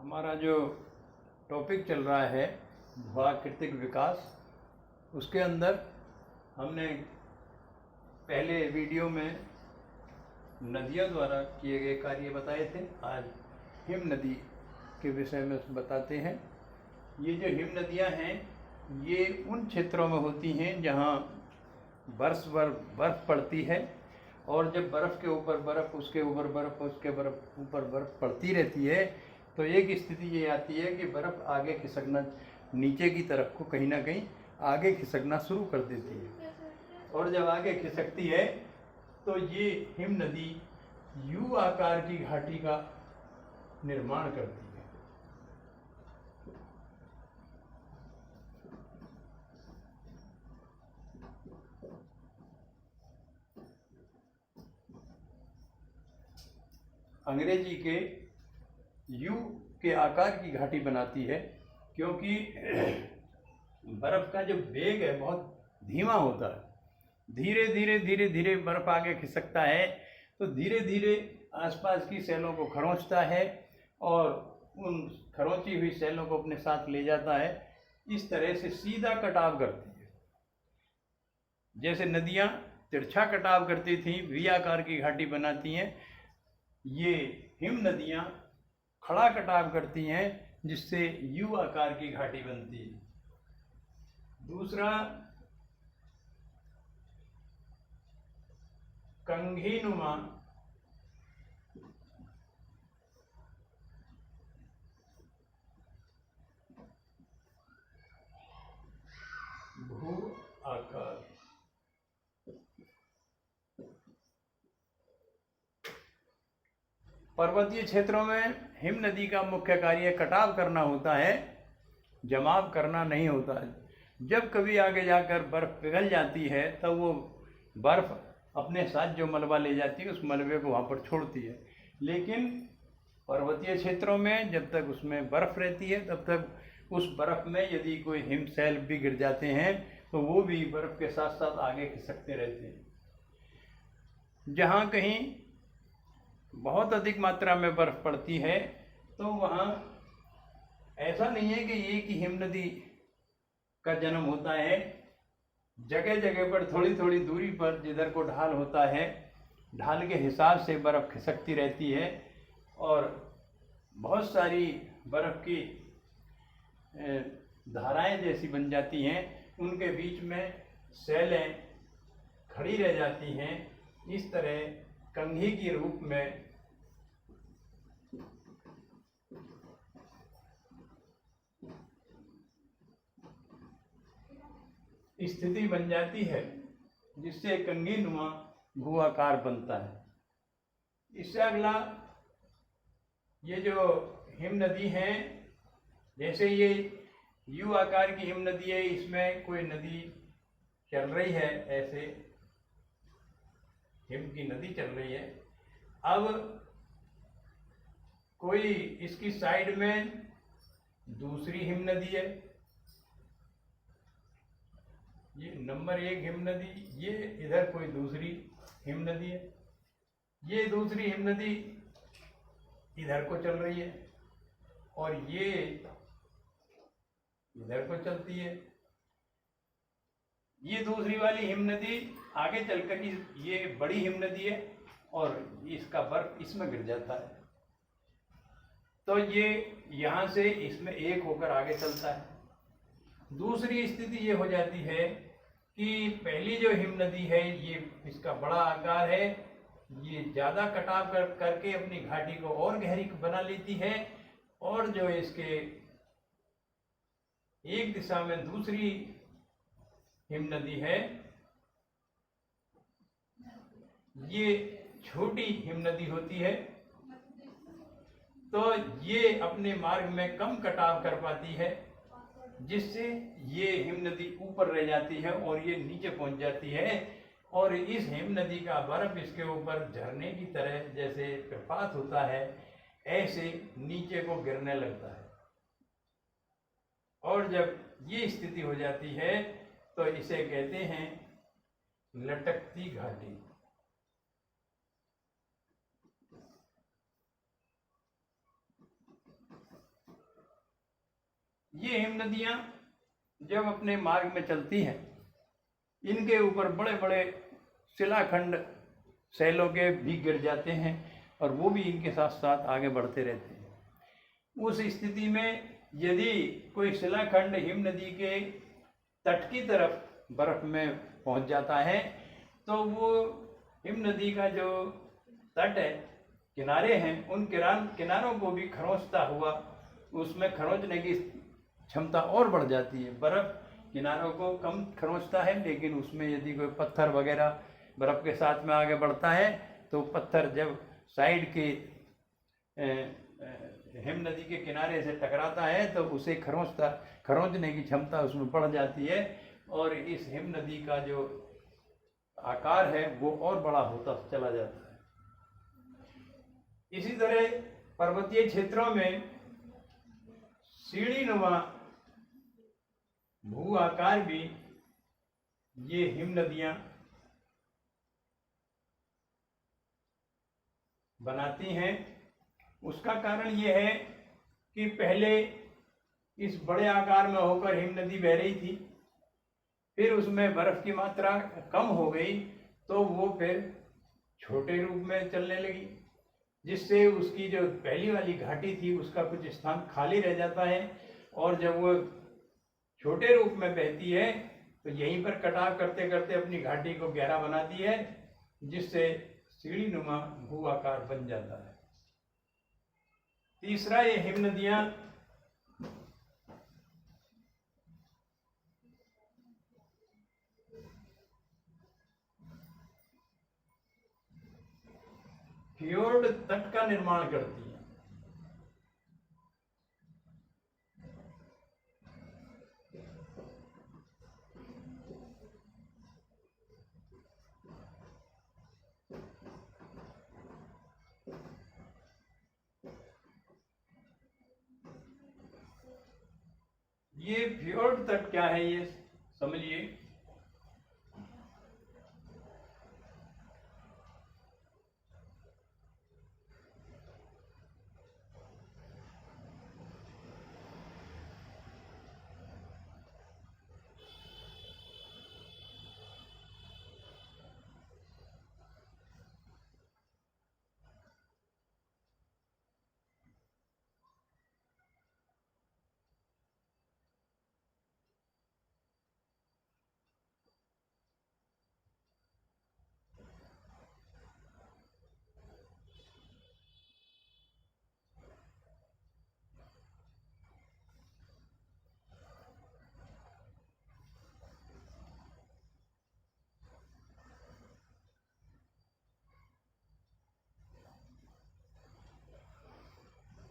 हमारा जो टॉपिक चल रहा है भूआकृतिक विकास, उसके अंदर हमने पहले वीडियो में नदियों द्वारा किए गए कार्य बताए थे। आज हिम नदी के विषय में बताते हैं। ये जो हिम नदियाँ हैं ये उन क्षेत्रों में होती हैं जहाँ बरस भर बर्फ़ पड़ती है, और जब बर्फ़ के ऊपर बर्फ़, उसके ऊपर बर्फ़, उसके ऊपर बर्फ़ पड़ती रहती है तो एक स्थिति ये आती है कि बर्फ़ आगे खिसकना, नीचे की तरफ को कहीं ना कहीं आगे खिसकना शुरू कर देती है। और जब आगे खिसकती है तो ये हिम नदी यू आकार की घाटी का निर्माण करती है। अंग्रेजी के यू के आकार की घाटी बनाती है, क्योंकि बर्फ़ का जो वेग है बहुत धीमा होता है। धीरे धीरे धीरे धीरे बर्फ़ आगे खिसकता है तो धीरे धीरे आसपास की सेलों को खरोंचता है और उन खरोंची हुई सेलों को अपने साथ ले जाता है। इस तरह से सीधा कटाव करती है। जैसे नदियाँ तिरछा कटाव करती थीं, वी आकार की घाटी बनाती हैं, ये हिम नदियाँ खड़ा कटाव करती हैं जिससे यू आकार की घाटी बनती है। दूसरा, कंघीनुमा भू आकार। पर्वतीय क्षेत्रों में हिम नदी का मुख्य कार्य कटाव करना होता है, जमाव करना नहीं होता है। जब कभी आगे जाकर बर्फ़ पिघल जाती है तब वो बर्फ़ अपने साथ जो मलबा ले जाती है उस मलबे को वहाँ पर छोड़ती है। लेकिन पर्वतीय क्षेत्रों में जब तक उसमें बर्फ़ रहती है तब तक उस बर्फ़ में यदि कोई हिमशैल भी गिर जाते हैं तो वो भी बर्फ़ के साथ साथ आगे खिसकते रहते हैं। जहाँ कहीं बहुत अधिक मात्रा में बर्फ़ पड़ती है तो वहाँ ऐसा नहीं है कि एक ही हिम नदी का जन्म होता है। जगह जगह पर थोड़ी थोड़ी दूरी पर जिधर को ढाल होता है, ढाल के हिसाब से बर्फ़ खिसकती रहती है और बहुत सारी बर्फ़ की धाराएं जैसी बन जाती हैं। उनके बीच में सेलें खड़ी रह जाती हैं। इस तरह कंघी के रूप में स्थिति बन जाती है जिससे कंघीनुमा भू आकार बनता है। इससे अगला, ये जो हिम नदी हैं, जैसे ये यू आकार की हिम नदी है, इसमें कोई नदी चल रही है, ऐसे हिम की नदी चल रही है। अब कोई इसकी साइड में दूसरी हिम नदी है, ये नंबर 1 हिम नदी, ये इधर कोई दूसरी हिम नदी है, ये दूसरी हिम नदी इधर को चल रही है और ये इधर को चलती है। ये दूसरी वाली हिम नदी आगे चलकर ये बड़ी हिम नदी है और इसका बर्फ इसमें गिर जाता है तो ये यहाँ से इसमें एक होकर आगे चलता है। दूसरी स्थिति ये हो जाती है कि पहली जो हिम नदी है ये, इसका बड़ा आकार है, ये ज़्यादा कटाव करके अपनी घाटी को और गहरी बना लेती है, और जो इसके एक दिशा में दूसरी हिम नदी है ये छोटी हिम नदी होती है, तो ये अपने मार्ग में कम कटाव कर पाती है जिससे ये हिम नदी ऊपर रह जाती है और ये नीचे पहुंच जाती है। और इस हिम नदी का बर्फ इसके ऊपर झरने की तरह जैसे प्रपात होता है, ऐसे नीचे को गिरने लगता है। और जब ये स्थिति हो जाती है तो इसे कहते हैं लटकती घाटी। ये हिम नदियाँ जब अपने मार्ग में चलती हैं, इनके ऊपर बड़े बड़े शिलाखंड सैलों के भी गिर जाते हैं और वो भी इनके साथ साथ आगे बढ़ते रहते हैं। उस स्थिति में यदि कोई शिलाखंड हिम नदी के तट की तरफ बर्फ में पहुंच जाता है तो वो हिम नदी का जो तट है, किनारे हैं, उन किनारों को भी खरोंचता हुआ, उसमें खरोंचने की क्षमता और बढ़ जाती है। बर्फ किनारों को कम खरोंचता है, लेकिन उसमें यदि कोई पत्थर वगैरह बर्फ के साथ में आगे बढ़ता है तो पत्थर जब साइड के हिम नदी के किनारे से टकराता है तो उसे खरोंचने की क्षमता उसमें बढ़ जाती है और इस हिम नदी का जो आकार है वो और बड़ा होता चला जाता है। इसी तरह पर्वतीय क्षेत्रों में सीढ़ीनुमा भू आकार भी ये हिम नदियां बनाती हैं। उसका कारण ये है कि पहले इस बड़े आकार में होकर हिम नदी बह रही थी, फिर उसमें बर्फ की मात्रा कम हो गई तो वो फिर छोटे रूप में चलने लगी, जिससे उसकी जो पहली वाली घाटी थी उसका कुछ स्थान खाली रह जाता है और जब वो छोटे रूप में बहती है तो यहीं पर कटाव करते करते अपनी घाटी को गहरा बनाती है, जिससे सीढ़ीनुमा भू आकार बन जाता है। तीसरा, ये हिम नदियां फ्योर्ड तट का निर्माण करती हैं। ये फ्योर्ड तट क्या है ये समझिए।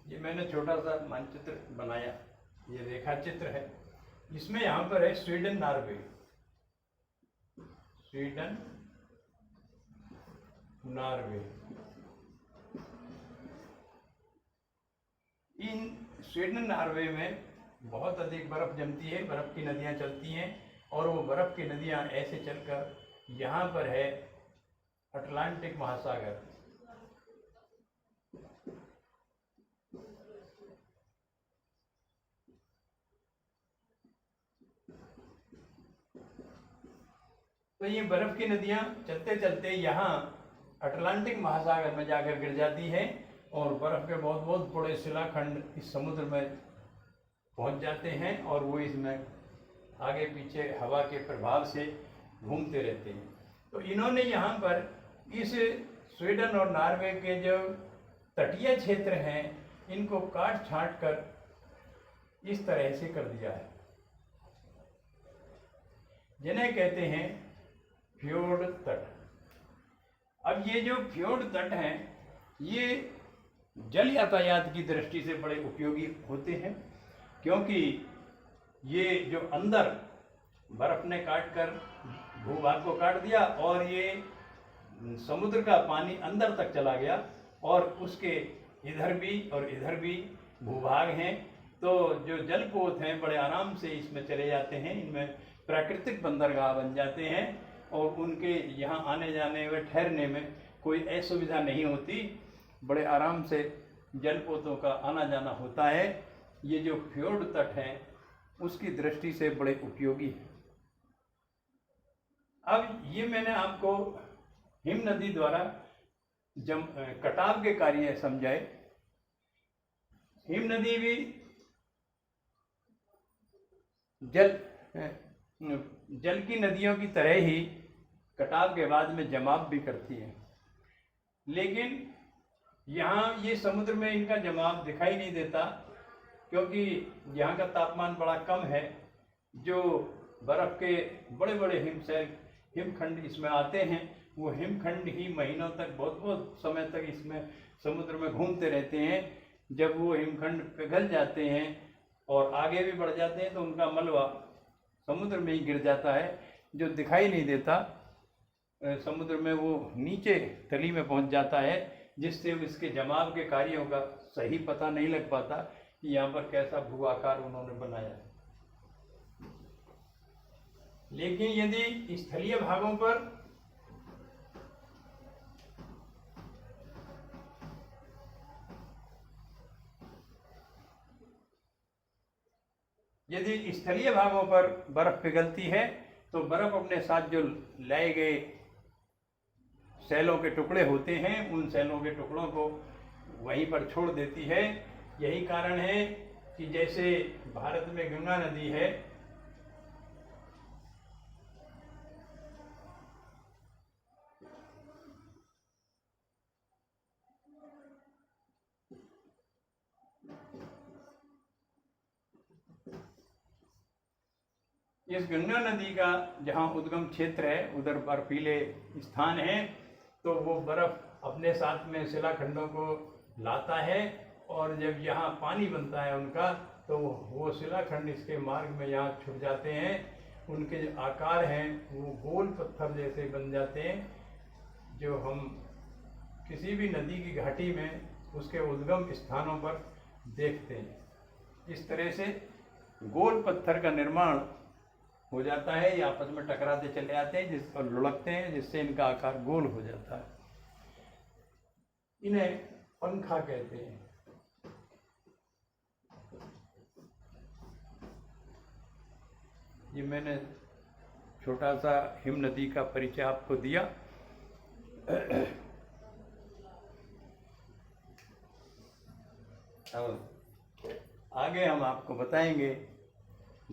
ये मैंने छोटा सा मानचित्र बनाया, ये रेखा चित्र है। इसमें यहाँ पर है स्वीडन नॉर्वे, स्वीडन नॉर्वे। इन स्वीडन नॉर्वे में बहुत अधिक बर्फ जमती है, बर्फ की नदियाँ चलती हैं और वो बर्फ की नदियाँ ऐसे चलकर यहाँ पर है अटलांटिक महासागर। तो ये बर्फ की नदियाँ चलते चलते यहाँ अटलांटिक महासागर में जाकर गिर जाती है और बर्फ के बहुत बहुत बड़े शिलाखंड इस समुद्र में पहुँच जाते हैं और वो इसमें आगे पीछे हवा के प्रभाव से घूमते रहते हैं। तो इन्होंने यहाँ पर इस स्वीडन और नॉर्वे के जो तटीय क्षेत्र हैं इनको काट छांट कर इस तरह से कर दिया है, जिन्हें कहते हैं फ्योर्ड तट। अब ये जो फ्योर्ड तट हैं ये जल यातायात की दृष्टि से बड़े उपयोगी होते हैं, क्योंकि ये जो अंदर बर्फ ने काट कर भूभाग को काट दिया और ये समुद्र का पानी अंदर तक चला गया और उसके इधर भी और इधर भी भूभाग हैं, तो जो जलपोत हैं बड़े आराम से इसमें चले जाते हैं, इनमें प्राकृतिक बंदरगाह बन जाते हैं और उनके यहाँ आने जाने व ठहरने में कोई असुविधा नहीं होती, बड़े आराम से जलपोतों का आना जाना होता है। ये जो फ्योर्ड तट हैं उसकी दृष्टि से बड़े उपयोगी हैं। अब ये मैंने आपको हिम नदी द्वारा कटाव के कार्य समझाए। हिम नदी भी जल की नदियों की तरह ही कटाव के बाद में जमाव भी करती है, लेकिन यहाँ ये समुद्र में इनका जमाव दिखाई नहीं देता, क्योंकि यहाँ का तापमान बड़ा कम है। जो बर्फ़ के बड़े बड़े हिमखंड इसमें आते हैं, वो हिमखंड ही महीनों तक, बहुत समय तक इसमें समुद्र में घूमते रहते हैं। जब वो हिमखंड पिघल जाते हैं और आगे भी बढ़ जाते हैं तो उनका मलबा समुद्र में ही गिर जाता है, जो दिखाई नहीं देता। समुद्र में वो नीचे तली में पहुंच जाता है, जिससे इसके जमाव के कार्यों का सही पता नहीं लग पाता कि यहाँ पर कैसा भू आकार उन्होंने बनाया। लेकिन यदि स्थलीय भागों पर बर्फ पिघलती है तो बर्फ अपने साथ जो लाए गए सेलों के टुकड़े होते हैं, उन सेलों के टुकड़ों को वहीं पर छोड़ देती है। यही कारण है कि जैसे भारत में गंगा नदी है, इस गंगा नदी का जहाँ उद्गम क्षेत्र है उधर बर्फीले स्थान है, तो वो बर्फ अपने साथ में शिलाखंडों को लाता है, और जब यहाँ पानी बनता है उनका, तो वो शिलाखंड इसके मार्ग में यहाँ छुट जाते हैं। उनके जो आकार हैं वो गोल पत्थर जैसे बन जाते हैं, जो हम किसी भी नदी की घाटी में उसके उद्गम स्थानों पर देखते हैं। इस तरह से गोल पत्थर का निर्माण हो जाता है, ये आपस में टकराते चले आते हैं, जिस पर लुढ़कते हैं, जिससे इनका आकार गोल हो जाता है। इन्हें पंखा कहते हैं। ये मैंने छोटा सा हिम नदी का परिचय आपको दिया। अब आगे हम आपको बताएंगे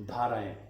धाराएं।